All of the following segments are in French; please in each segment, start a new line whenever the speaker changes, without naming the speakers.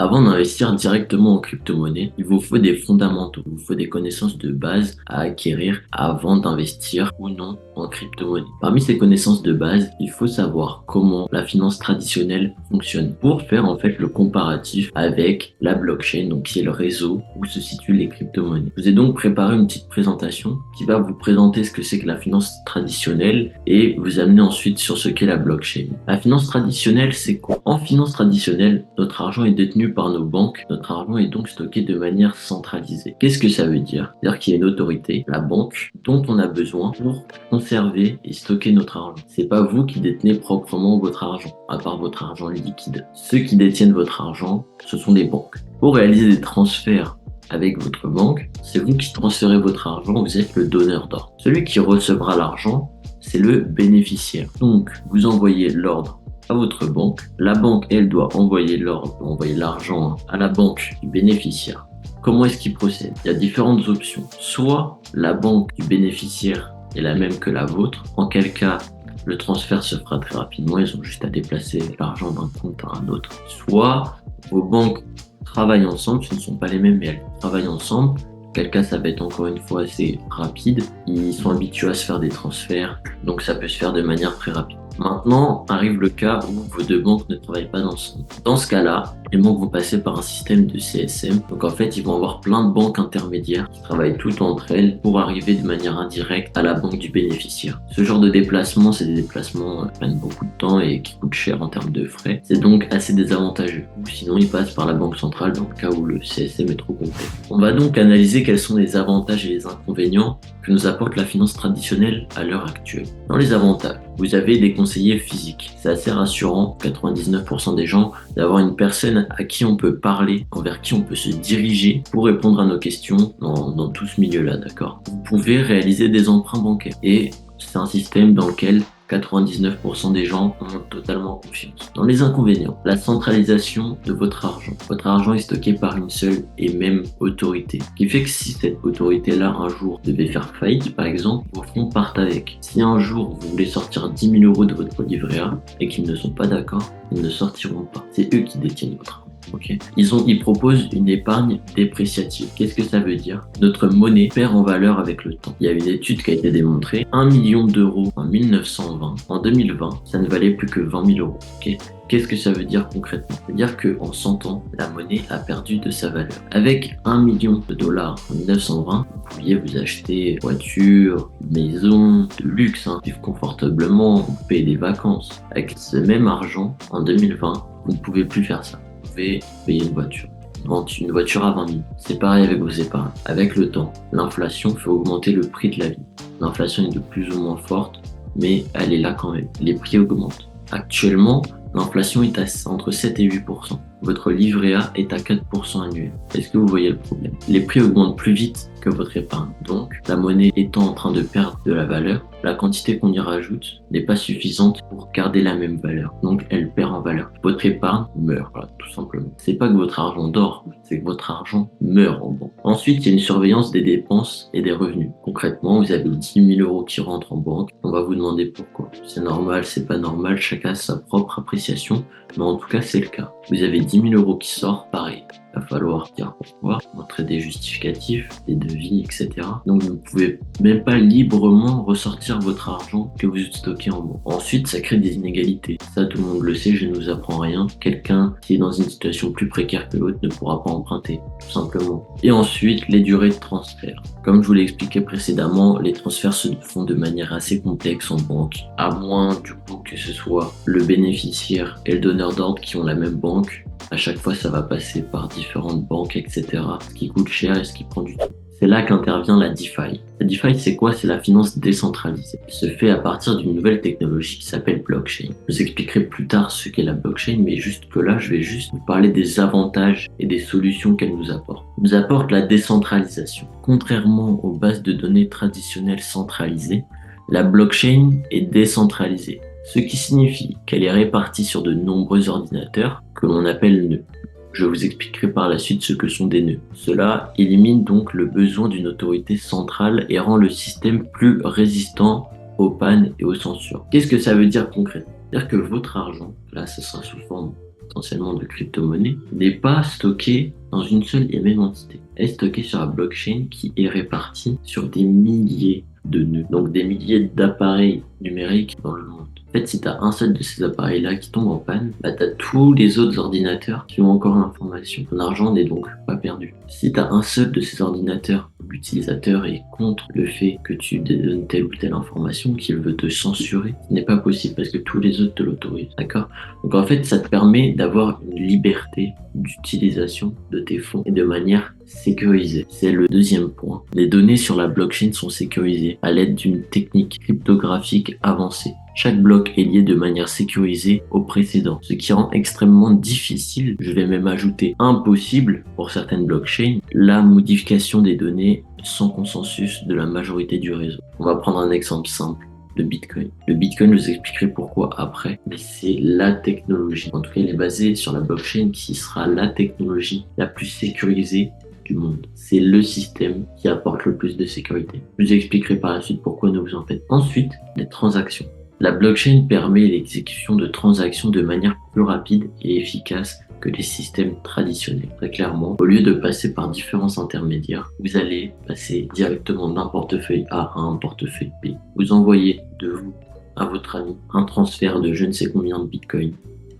Avant d'investir directement en crypto-monnaie, il vous faut des fondamentaux, il vous faut des connaissances de base à acquérir avant d'investir ou non en crypto-monnaie. Parmi ces connaissances de base, il faut savoir comment la finance traditionnelle fonctionne pour faire en fait le comparatif avec la blockchain, donc qui est le réseau où se situent les crypto-monnaies. Je vous ai donc préparé une petite présentation qui va vous présenter ce que c'est que la finance traditionnelle et vous amener ensuite sur ce qu'est la blockchain. La finance traditionnelle, c'est quoi? En finance traditionnelle, notre argent est détenu par nos banques. Notre argent est donc stocké de manière centralisée. Qu'est-ce que ça veut dire? C'est-à-dire qu'il y a une autorité, la banque, dont on a besoin pour conserver et stocker notre argent. C'est pas vous qui détenez proprement votre argent, à part votre argent liquide. Ceux qui détiennent votre argent, ce sont les banques. Pour réaliser des transferts avec votre banque, c'est vous qui transférez votre argent, vous êtes le donneur d'ordre. Celui qui recevra l'argent, c'est le bénéficiaire. Donc, vous envoyez l'ordre à votre banque. La banque, elle, doit envoyer l'argent à la banque du bénéficiaire. Comment est-ce qu'il procède? Il y a différentes options. Soit la banque du bénéficiaire est la même que la vôtre, en quel cas le transfert se fera très rapidement, ils ont juste à déplacer l'argent d'un compte à un autre. Soit vos banques travaillent ensemble, ce ne sont pas les mêmes, mais elles travaillent ensemble. Quel cas ça va être encore une fois assez rapide. Ils sont habitués à se faire des transferts, donc ça peut se faire de manière très rapide. Maintenant, arrive le cas où vos deux banques ne travaillent pas ensemble. Dans ce cas-là, les banques vont passer par un système de CSM. Donc en fait, ils vont avoir plein de banques intermédiaires qui travaillent toutes entre elles pour arriver de manière indirecte à la banque du bénéficiaire. Ce genre de déplacement, c'est des déplacements qui prennent beaucoup de temps et qui coûtent cher en termes de frais. C'est donc assez désavantageux. Ou sinon, ils passent par la banque centrale dans le cas où le CSM est trop complet. On va donc analyser quels sont les avantages et les inconvénients que nous apporte la finance traditionnelle à l'heure actuelle. Dans les avantages, vous avez des conseillers physiques. C'est assez rassurant, 99% des gens, d'avoir une personne à qui on peut parler, envers qui on peut se diriger pour répondre à nos questions dans tout ce milieu-là, d'accord? Vous pouvez réaliser des emprunts bancaires et c'est un système dans lequel 99% des gens ont totalement confiance. Dans les inconvénients, la centralisation de votre argent. Votre argent est stocké par une seule et même autorité. Ce qui fait que si cette autorité-là, un jour, devait faire faillite, par exemple, vos fonds partent avec. Si un jour, vous voulez sortir 10 000 euros de votre livret A et qu'ils ne sont pas d'accord, ils ne sortiront pas. C'est eux qui détiennent votre argent. Okay. Ils proposent une épargne dépréciative. Qu'est-ce que ça veut dire? Notre monnaie perd en valeur avec le temps. Il y a une étude qui a été démontrée. 1 million d'euros en 1920, en 2020, ça ne valait plus que 20 000 euros. Okay. Qu'est-ce que ça veut dire concrètement? Ça veut dire qu'en 100 ans, la monnaie a perdu de sa valeur. Avec 1 million de dollars en 1920, vous pouviez vous acheter une voiture, une maison, de luxe, vivre confortablement, vous payer des vacances. Avec ce même argent, en 2020, vous ne pouvez plus faire ça. Vous pouvez payer une voiture à 20 000. C'est pareil avec vos épargnes. Avec le temps, l'inflation fait augmenter le prix de la vie. L'inflation est de plus ou moins forte, mais elle est là quand même. Les prix augmentent. Actuellement, l'inflation est entre 7 et 8%. Votre livret A est à 4% annuel. Est-ce que vous voyez le problème? Les prix augmentent plus vite que votre épargne. Donc, la monnaie étant en train de perdre de la valeur, la quantité qu'on y rajoute n'est pas suffisante pour garder la même valeur. Donc, elle perd en valeur. Votre épargne meurt, voilà, tout simplement. C'est pas que votre argent dort, c'est que votre argent meurt en banque. Ensuite, il y a une surveillance des dépenses et des revenus. Concrètement, vous avez 10 000 euros qui rentrent en banque. On va vous demander pourquoi. C'est normal, c'est pas normal, chacun a sa propre appréciation. Mais en tout cas, c'est le cas. Vous avez 10 000 euros qui sortent, pareil. Il va falloir dire pourquoi, montrer des justificatifs, des devis, etc. Donc vous ne pouvez même pas librement ressortir votre argent que vous stockez en banque. Ensuite, ça crée des inégalités. Ça, tout le monde le sait, je ne vous apprends rien. Quelqu'un qui est dans une situation plus précaire que l'autre ne pourra pas emprunter, tout simplement. Et ensuite, les durées de transfert. Comme je vous l'ai expliqué précédemment, les transferts se font de manière assez complexe en banque, à moins du coup que ce soit le bénéficiaire et le donneur d'ordre qui ont la même banque. À chaque fois, ça va passer par différentes banques, etc. Ce qui coûte cher et ce qui prend du temps. C'est là qu'intervient la DeFi. La DeFi, c'est quoi? C'est la finance décentralisée. Elle se fait à partir d'une nouvelle technologie qui s'appelle blockchain. Je vous expliquerai plus tard ce qu'est la blockchain, mais juste que là, je vais juste vous parler des avantages et des solutions qu'elle nous apporte. Elle nous apporte la décentralisation. Contrairement aux bases de données traditionnelles centralisées, la blockchain est décentralisée. Ce qui signifie qu'elle est répartie sur de nombreux ordinateurs que l'on appelle nœuds. Je vous expliquerai par la suite ce que sont des nœuds. Cela élimine donc le besoin d'une autorité centrale et rend le système plus résistant aux pannes et aux censures. Qu'est-ce que ça veut dire concrètement? C'est-à-dire que votre argent, là ce sera sous forme potentiellement de crypto-monnaie, n'est pas stockée dans une seule et même entité. Elle est stockée sur la blockchain qui est répartie sur des milliers de nœuds, donc des milliers d'appareils numériques dans le monde. En fait, si tu as un seul de ces appareils-là qui tombe en panne, bah, tu as tous les autres ordinateurs qui ont encore l'information. Ton argent n'est donc pas perdu. Si tu as un seul de ces ordinateurs, l'utilisateur est contre le fait que tu donnes telle ou telle information, qu'il veut te censurer, ce n'est pas possible parce que tous les autres te l'autorisent. D'accord? Donc en fait, ça te permet d'avoir une liberté d'utilisation de tes fonds et de manière sécurisée. C'est le deuxième point. Les données sur la blockchain sont sécurisées à l'aide d'une technique cryptographique avancée. Chaque bloc est lié de manière sécurisée au précédent, ce qui rend extrêmement difficile, je vais même ajouter impossible pour certaines blockchains, la modification des données sans consensus de la majorité du réseau. On va prendre un exemple simple. Le Bitcoin. Le Bitcoin, je vous expliquerai pourquoi après, mais c'est la technologie. En tout cas, il est basé sur la blockchain qui sera la technologie la plus sécurisée du monde. C'est le système qui apporte le plus de sécurité. Je vous expliquerai par la suite pourquoi ne vous en faites. Ensuite, les transactions. La blockchain permet l'exécution de transactions de manière plus rapide et efficace que les systèmes traditionnels. Très clairement, au lieu de passer par différents intermédiaires, vous allez passer directement d'un portefeuille A à un portefeuille B. Vous envoyez de vous à votre ami un transfert de je ne sais combien de Bitcoin.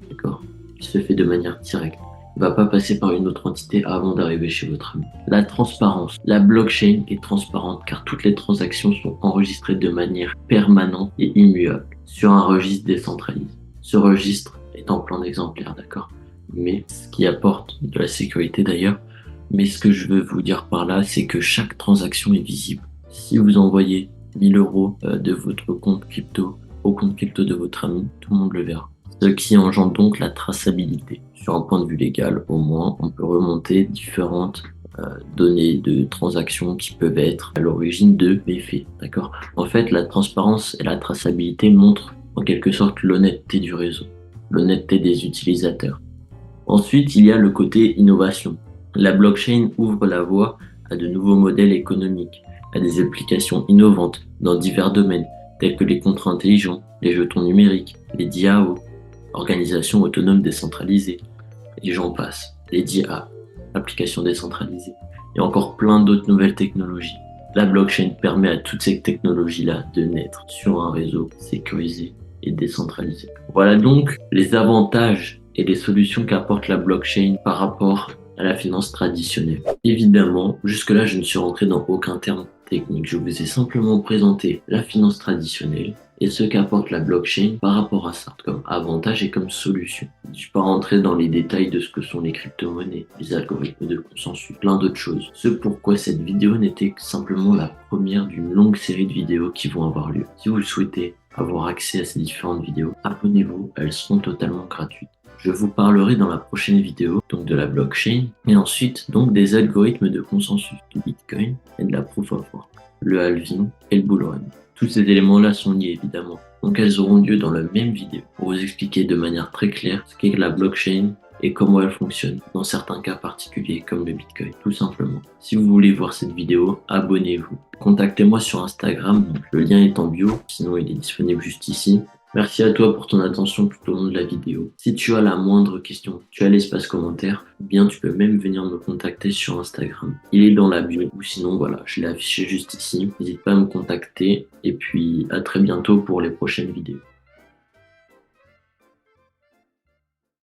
D'accord? Il se fait de manière directe. Il ne va pas passer par une autre entité avant d'arriver chez votre ami. La transparence. La blockchain est transparente car toutes les transactions sont enregistrées de manière permanente et immuable sur un registre décentralisé. Ce registre est en plan d'exemplaire, d'accord? Mais ce qui apporte de la sécurité d'ailleurs. Mais ce que je veux vous dire par là, c'est que chaque transaction est visible. Si vous envoyez 1000 euros de votre compte crypto au compte crypto de votre ami, tout le monde le verra. Ce qui engendre donc la traçabilité. Sur un point de vue légal, au moins, on peut remonter différentes données de transactions qui peuvent être à l'origine de méfaits. D'accord? En fait, la transparence et la traçabilité montrent en quelque sorte l'honnêteté du réseau, l'honnêteté des utilisateurs. Ensuite, il y a le côté innovation. La blockchain ouvre la voie à de nouveaux modèles économiques, à des applications innovantes dans divers domaines, tels que les contrats intelligents, les jetons numériques, les DAO, organisations autonomes décentralisées, et j'en passe, les DIA, applications décentralisées, et encore plein d'autres nouvelles technologies. La blockchain permet à toutes ces technologies-là de naître sur un réseau sécurisé et décentralisé. Voilà donc les avantages et les solutions qu'apporte la blockchain par rapport à la finance traditionnelle. Évidemment, jusque-là, je ne suis rentré dans aucun terme technique. Je vous ai simplement présenté la finance traditionnelle et ce qu'apporte la blockchain par rapport à ça, comme avantage et comme solution. Je ne suis pas rentré dans les détails de ce que sont les crypto-monnaies, les algorithmes de consensus, plein d'autres choses. Ce pourquoi cette vidéo n'était que simplement la première d'une longue série de vidéos qui vont avoir lieu. Si vous le souhaitez avoir accès à ces différentes vidéos, abonnez-vous, elles seront totalement gratuites. Je vous parlerai dans la prochaine vidéo donc de la blockchain et ensuite donc des algorithmes de consensus du Bitcoin et de la Proof of Work, le halving et le bull run. Tous ces éléments-là sont liés évidemment, donc elles auront lieu dans la même vidéo pour vous expliquer de manière très claire ce qu'est la blockchain et comment elle fonctionne dans certains cas particuliers comme le Bitcoin, tout simplement. Si vous voulez voir cette vidéo, abonnez-vous. Contactez-moi sur Instagram, le lien est en bio, sinon il est disponible juste ici. Merci à toi pour ton attention tout au long de la vidéo. Si tu as la moindre question, tu as l'espace commentaire, ou bien tu peux même venir me contacter sur Instagram. Il est dans la bio, ou sinon voilà, je l'ai affiché juste ici. N'hésite pas à me contacter, et puis à très bientôt pour les prochaines vidéos.